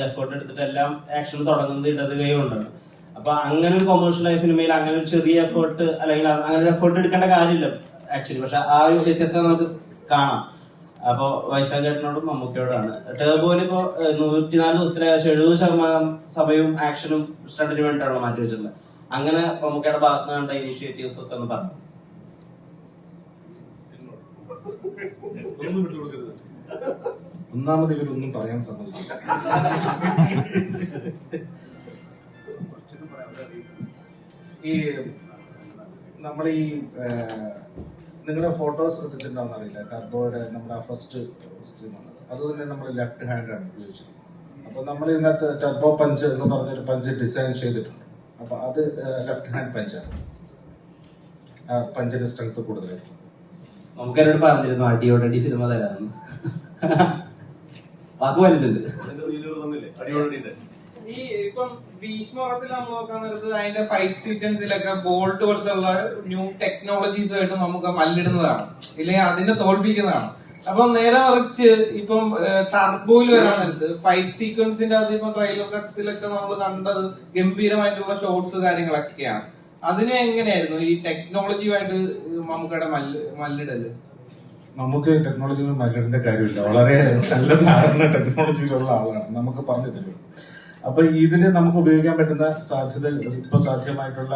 Effort എടുത്തിട്ട് എല്ലാം action തുടങ്ങുന്നത് ഇടത് കൈ കൊണ്ടാണ്. അപ്പൊ അങ്ങനെ ഒരു കൊമേഴ്ഷ്യലായ സിനിമയിൽ അങ്ങനെ ഒരു ചെറിയ എഫേർട്ട് അല്ലെങ്കിൽ അങ്ങനെ ഒരു എഫേർട്ട് എടുക്കേണ്ട കാര്യമില്ല ആക്ച്വലി. പക്ഷെ ആ ഒരു വ്യത്യസ്തത നമുക്ക് കാണാം. അപ്പൊ വൈശാഖ് ചേട്ടനോടും മമ്മൂക്കയോടാണ്. ടേബോയിൽ ഇപ്പോ 104 ദിവസത്തിലെ 70% സമയവും ആക്ഷനും സ്റ്റണ്ടിന് വേണ്ടിയിട്ടാണല്ലോ മാറ്റി വെച്ചിട്ടുള്ളത്. അങ്ങനെ മമ്മൂക്കയുടെ ഭാഗത്ത് നിന്ന് കണ്ട ഇനിഷ്യേറ്റീവ്സ് ഒക്കെ ഒന്ന് പറഞ്ഞു. ഒന്നാമത് ഇവരൊന്നും പറയാൻ സമ്മതിക്കില്ല. ഈ നമ്മൾ ഈ നിങ്ങളുടെ ഫോട്ടോസ് ശ്രദ്ധിച്ചിട്ടുണ്ടാവുന്ന അറിയില്ല, ടർബോയുടെ നമ്മുടെ ഫസ്റ്റ് സ്ക്രീൻ വന്നത് അത് തന്നെ നമ്മൾ ലെഫ്റ്റ് ഹാൻഡാണ് ഉപയോഗിച്ചത്. അപ്പൊ നമ്മൾ ഇതിനകത്ത് ടർബോ പഞ്ച് എന്ന് പറഞ്ഞൊരു പഞ്ച് ഡിസൈൻ ചെയ്തിട്ടുണ്ട്. അപ്പൊ അത് ലെഫ്റ്റ് ഹാൻഡ് പഞ്ചാണ്. പഞ്ചിന്റെ സ്ട്രെങ്ത് കൂടുതലായിരിക്കും. നമുക്ക് എന്നോട് പറഞ്ഞിരുന്നു അടിയോടടി സിനിമ തരാമെന്ന്. വാക്ക് വലിച്ചിട്ടുണ്ട്. ഈ ഇപ്പം ഭീഷ്മത്തിൽ നമ്മൾ നോക്കാൻ നേരത്ത് അതിന്റെ ഫൈറ്റ് സീക്വൻസിലൊക്കെ ബോൾട്ട് പോലത്തുള്ള ന്യൂ ടെക്നോളജീസുമായിട്ട് നമുക്ക് മല്ലിടുന്നതാണ്, ഇല്ലെങ്കിൽ അതിനെ തോൽപ്പിക്കുന്നതാണ്. അപ്പം നേരെ മറിച്ച് ഇപ്പം ടർബോയിൽ വരാൻ നേരത്ത് ഫൈറ്റ് സീക്വൻസിന്റെ അത് ഇപ്പം ട്രെയിലർ കട്ട്സിലൊക്കെ നമ്മൾ കണ്ടത് ഗംഭീരമായിട്ടുള്ള ഷോട്ട്സ് കാര്യങ്ങളൊക്കെയാണ്. അതിനെ എങ്ങനെയായിരുന്നു ഈ ടെക്നോളജിയുമായിട്ട് മമ്മൂക്കയുടെ മല്ലിടല്? നമുക്ക് ടെക്നോളജിയിൽ മല്ലിടേണ്ട കാര്യമില്ല. വളരെ നല്ല ധാരണ ടെക്നോളജിയിലുള്ള ആളാണ്, നമുക്ക് പറഞ്ഞു തരും. അപ്പൊ ഇതിന് നമുക്ക് ഉപയോഗിക്കാൻ പറ്റുന്ന സാധ്യത ഇപ്പൊ സാധ്യമായിട്ടുള്ള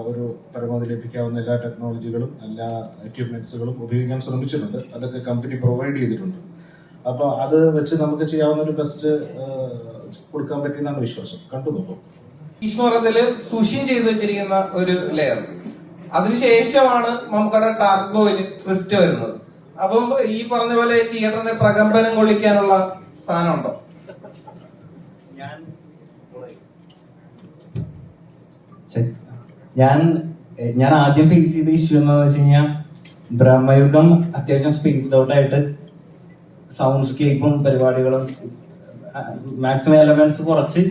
ഒരു പരമാവധി ലഭിക്കാവുന്ന എല്ലാ ടെക്നോളജികളും എല്ലാ എക്യുപ്മെന്റ്സുകളും ഉപയോഗിക്കാൻ ശ്രമിച്ചിട്ടുണ്ട്. അതൊക്കെ കമ്പനി പ്രൊവൈഡ് ചെയ്തിട്ടുണ്ട്. അപ്പൊ അത് വെച്ച് നമുക്ക് ചെയ്യാവുന്ന ഒരു ബെസ്റ്റ് കൊടുക്കാൻ പറ്റിയെന്നാണ് വിശ്വാസം. കണ്ടു നോക്കും. ഭീഷ്മത്തില് സുഷിൻ ചെയ്തു വെച്ചിരിക്കുന്ന ഒരു ലെയർ, അതിനുശേഷമാണ് നമുക്കവിടെ ടർബോയില് ട്വിസ്റ്റ് വരുന്നത്. അപ്പം ഈ പറഞ്ഞ പോലെ തിയേറ്ററിനെ പ്രകമ്പനം കൊള്ളിക്കാനുള്ള സാധനം ഉണ്ടോ? ഞാൻ ആദ്യം ഫേസ് ചെയ്ത ഇഷ്യൂ എന്താണെന്ന് വെച്ച് കഴിഞ്ഞാൽ ബ്രഹ്മയുഗം അത്യാവശ്യം സ്പേസ്ഡ് ഔട്ട് ആയിട്ട് സൗണ്ട് സ്കേപ്പും പരിപാടികളും മാക്സിമം എലമെന്റ്സ് കുറച്ച്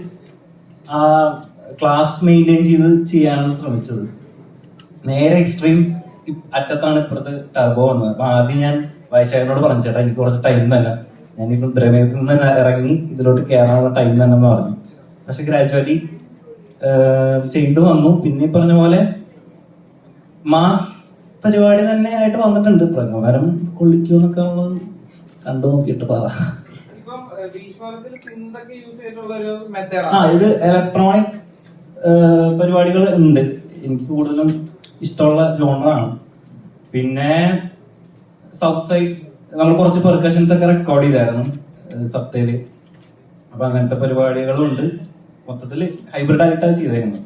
ആ ക്ലാസ് മെയിൻറ്റെയിൻ ചെയ്ത് ചെയ്യാനാണ് ശ്രമിച്ചത്. നേരെ എക്സ്ട്രീം അറ്റത്താണ് ഇപ്പുറത്ത് ടർബോ വന്നത്. അപ്പൊ ആദ്യം ഞാൻ വൈശാഖിനോട് പറഞ്ഞു, ചേട്ടാ എനിക്ക് കുറച്ച് ടൈം തന്നെ, ഞാൻ ഇത് ബ്രഹ്മയുഗത്തിൽ നിന്ന് ഇറങ്ങി ഇതിലോട്ട് കയറാനുള്ള ടൈം തന്നെ എന്ന് പറഞ്ഞു. പക്ഷെ ഗ്രാജുവലി ചെയ്തു വന്നു. പിന്നെ ഈ പറഞ്ഞ പോലെ മാസ് പരിപാടി തന്നെ ആയിട്ട് വന്നിട്ടുണ്ട്. പ്രകമ്പനം കൊള്ളിക്കുമെന്നൊക്കെ ഉള്ളത് കണ്ടു നോക്കിയിട്ട് പറ. ഇത് ഇലക്ട്രോണിക് പരിപാടികൾ ഉണ്ട്. എനിക്ക് കൂടുതലും ഇഷ്ടമുള്ള ജോണറാണ്. പിന്നെ സൗത്ത് സൈഡ് നമ്മൾ കുറച്ച് പെർക്കഷൻസ് ഒക്കെ റെക്കോർഡ് ചെയ്തായിരുന്നു സപ്തയില്. അപ്പൊ അങ്ങനത്തെ പരിപാടികളും ഉണ്ട്. മൊത്തത്തില് ഹൈബ്രിഡ് ആയിട്ടാണ് ചെയ്തേക്കുന്നത്.